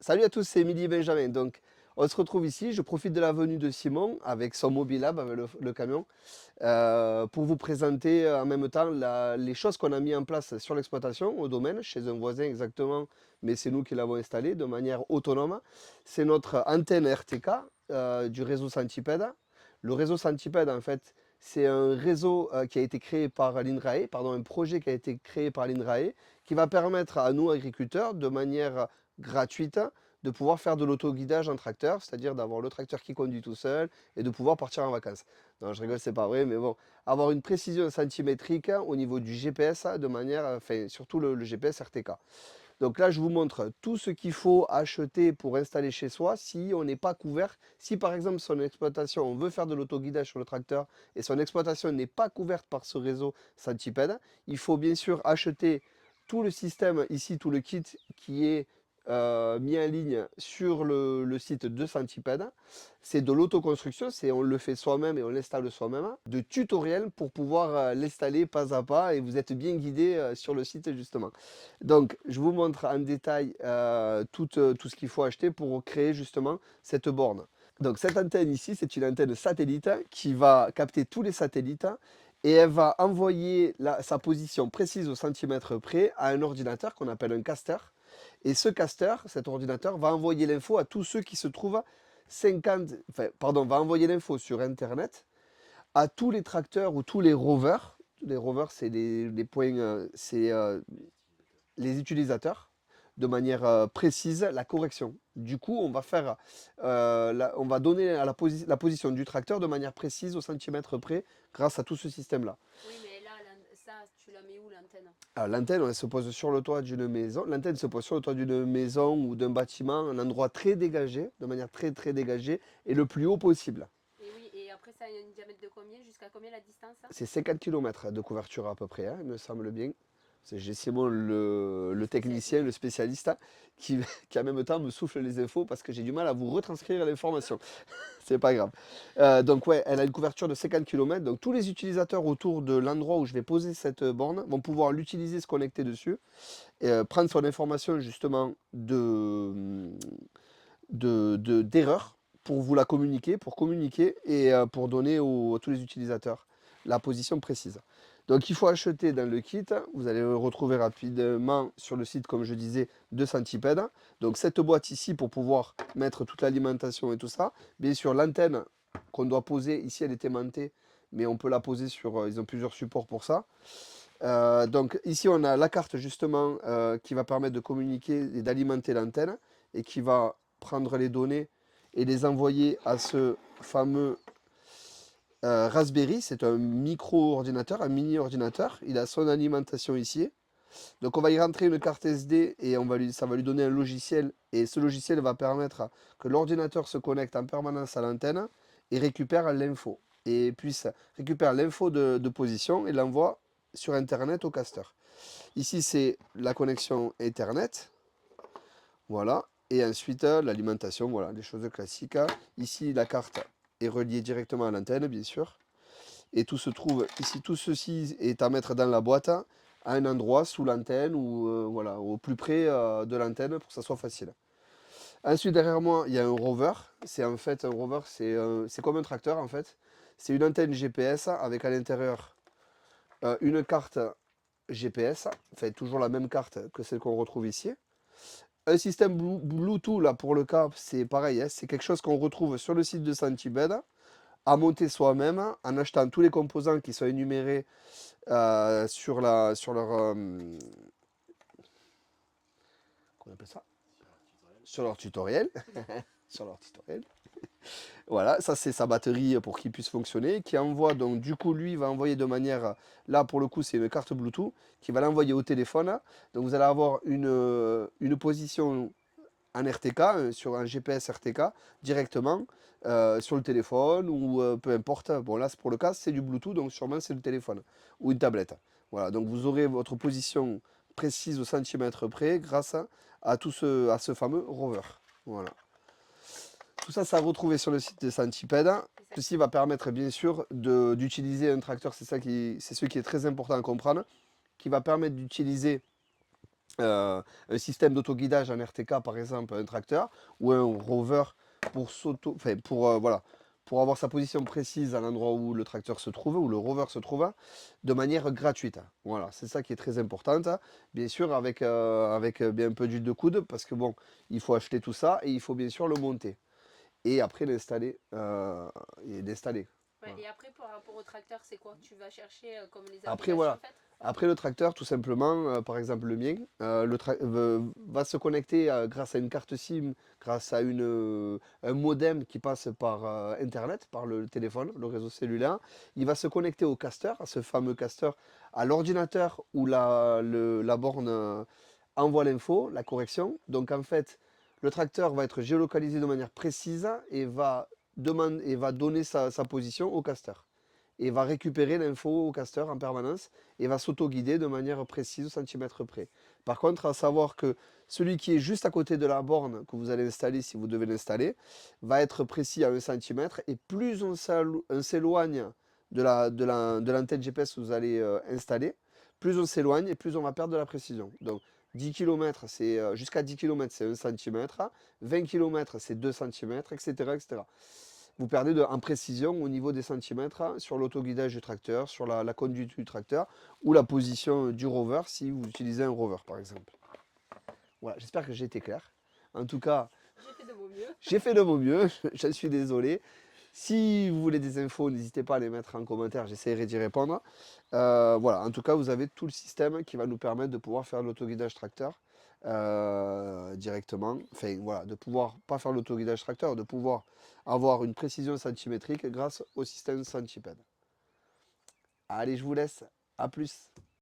Salut à tous, c'est Émilie et Benjamin. Donc, on se retrouve ici. Je profite de la venue de Simon avec son Mobilab, avec le camion, pour vous présenter en même temps les choses qu'on a mis en place sur l'exploitation, au domaine, chez un voisin exactement, mais c'est nous qui l'avons installé de manière autonome. C'est notre antenne RTK du réseau Centipede. Le réseau Centipede, en fait, c'est un réseau qui a été créé par l'INRAE, pardon, un projet qui a été créé par l'INRAE, qui va permettre à nous, agriculteurs, de manière gratuite, de pouvoir faire de l'autoguidage en tracteur, c'est-à-dire d'avoir le tracteur qui conduit tout seul et de pouvoir partir en vacances. Non, je rigole, c'est pas vrai, mais bon, avoir une précision centimétrique au niveau du GPS de manière, enfin, surtout le GPS RTK. Donc là, je vous montre tout ce qu'il faut acheter pour installer chez soi si on n'est pas couvert. Si par exemple son exploitation, on veut faire de l'autoguidage sur le tracteur et son exploitation n'est pas couverte par ce réseau Centipede, il faut bien sûr acheter tout le système ici, tout le kit qui est mis en ligne sur le site de Centipede. C'est de l'autoconstruction, c'est on le fait soi-même et on l'installe soi-même. De tutoriels pour pouvoir l'installer pas à pas et vous êtes bien guidé sur le site justement. Donc, je vous montre en détail tout ce qu'il faut acheter pour créer justement cette borne. Donc, cette antenne ici, c'est une antenne satellite qui va capter tous les satellites et elle va envoyer sa position précise au centimètre près à un ordinateur qu'on appelle un caster. Et ce caster, cet ordinateur, va envoyer l'info à tous ceux qui se trouvent 50, enfin, pardon, va envoyer l'info sur Internet à tous les tracteurs ou tous les rovers. Les rovers, c'est les points, c'est les utilisateurs de manière précise la correction. Du coup, on va faire, on va donner la position du tracteur de manière précise au centimètre près grâce à tout ce système-là. Oui, mais là, ça, tu la mets où l'antenne? L'antenne, elle se pose sur le toit d'une maison. L'antenne se pose sur le toit d'une maison ou d'un bâtiment, un endroit très dégagé, de manière très très dégagée et le plus haut possible. Et oui, et après, ça a un diamètre de combien? Jusqu'à combien la distance, ça? C'est 50 km de couverture à peu près, hein, il me semble bien. J'ai Simon, le technicien, Spécialiste. le spécialiste, qui, qui en même temps me souffle les infos parce que j'ai du mal à vous retranscrire l'information. C'est pas grave. Donc ouais, elle a une couverture de 50 km. Donc tous les utilisateurs autour de l'endroit où je vais poser cette borne vont pouvoir l'utiliser, se connecter dessus, et prendre son information justement d'erreur pour vous la communiquer, pour communiquer et pour donner à tous les utilisateurs la position précise. Donc il faut acheter dans le kit, vous allez le retrouver rapidement sur le site, comme je disais, de Centipede. Donc cette boîte ici pour pouvoir mettre toute l'alimentation et tout ça. Bien sûr, l'antenne qu'on doit poser, ici elle est aimantée, mais on peut la poser sur, ils ont plusieurs supports pour ça. Donc ici on a la carte justement qui va permettre de communiquer et d'alimenter l'antenne et qui va prendre les données et les envoyer à ce fameux Raspberry. C'est un micro-ordinateur, un mini-ordinateur. Il a son alimentation ici. Donc on va y rentrer une carte SD et ça va lui donner un logiciel. Et ce logiciel va permettre que l'ordinateur se connecte en permanence à l'antenne et récupère l'info. Et puisse récupérer l'info de position et l'envoie sur Internet au caster. Ici, c'est la connexion Ethernet. Voilà. Et ensuite, l'alimentation, voilà, les choses classiques. Ici, la carte est reliée directement à l'antenne, bien sûr. Et tout se trouve ici, tout ceci est à mettre dans la boîte à un endroit sous l'antenne ou voilà, au plus près de l'antenne pour que ça soit facile. Ensuite, derrière moi, il y a un rover. C'est en fait un rover, c'est comme un tracteur en fait. C'est une antenne GPS avec à l'intérieur une carte GPS, enfin toujours la même carte que celle qu'on retrouve ici. Un système Bluetooth, là, pour le cas, c'est pareil, hein, c'est quelque chose qu'on retrouve sur le site de Centipede, à monter soi-même, en achetant tous les composants qui sont énumérés sur leur... Qu'on appelle ça? Sur leur tutoriel. Sur leur tutoriel. Voilà, ça c'est sa batterie pour qu'il puisse fonctionner, qui envoie, donc du coup lui va envoyer de manière, là pour le coup c'est une carte Bluetooth, qui va l'envoyer au téléphone. Donc vous allez avoir une position en RTK, sur un GPS RTK, directement sur le téléphone ou peu importe. Bon là pour le cas c'est du Bluetooth, donc sûrement c'est le téléphone ou une tablette. Voilà, donc vous aurez votre position précise au centimètre près grâce à ce fameux rover. Voilà. Tout ça, ça a retrouvé sur le site de Centipede. Ceci va permettre bien sûr d'utiliser un tracteur, c'est ce qui est très important à comprendre, qui va permettre d'utiliser un système d'autoguidage en RTK, par exemple, un tracteur, ou un rover pour voilà, pour avoir sa position précise à l'endroit où le tracteur se trouve, où le rover se trouve, de manière gratuite. Voilà, c'est ça qui est très important. Bien sûr, avec bien un peu d'huile de coude, parce que bon, il faut acheter tout ça et il faut bien sûr le monter. Et après l'installer. Et l'installer. Ouais, Voilà. et après, par rapport au tracteur, c'est quoi? Tu vas chercher comme les Après, applications voilà. faites? Après le tracteur, tout simplement, par exemple le mien, va se connecter grâce à une carte SIM, grâce à un modem qui passe par Internet, par le téléphone, le réseau cellulaire. Il va se connecter au caster, à ce fameux caster, à l'ordinateur où la borne envoie l'info, la correction. Donc en fait, le tracteur va être géolocalisé de manière précise et va donner sa position au caster et va récupérer l'info au caster en permanence et va s'auto-guider de manière précise au centimètre près. Par contre, à savoir que celui qui est juste à côté de la borne que vous allez installer, si vous devez l'installer, va être précis à 1 centimètre et plus on s'éloigne de l'antenne GPS que vous allez installer, plus on s'éloigne et plus on va perdre de la précision. Donc 10 km, jusqu'à 10 km, c'est 1 centimètre, 20 km, c'est 2 centimètres, etc., etc. Vous perdez en précision au niveau des centimètres sur l'autoguidage du tracteur, sur la conduite du tracteur ou la position du rover si vous utilisez un rover par exemple. Voilà, j'espère que j'ai été clair. En tout cas, J'ai fait de mon mieux. j'ai fait de mon mieux, je suis désolé. Si vous voulez des infos, n'hésitez pas à les mettre en commentaire, j'essaierai d'y répondre. Voilà, en tout cas, vous avez tout le système qui va nous permettre de pouvoir faire l'autoguidage tracteur directement. Enfin, voilà, de pouvoir pas faire l'autoguidage tracteur, de pouvoir avoir une précision centimétrique grâce au système Centipede. Allez, je vous laisse. À plus.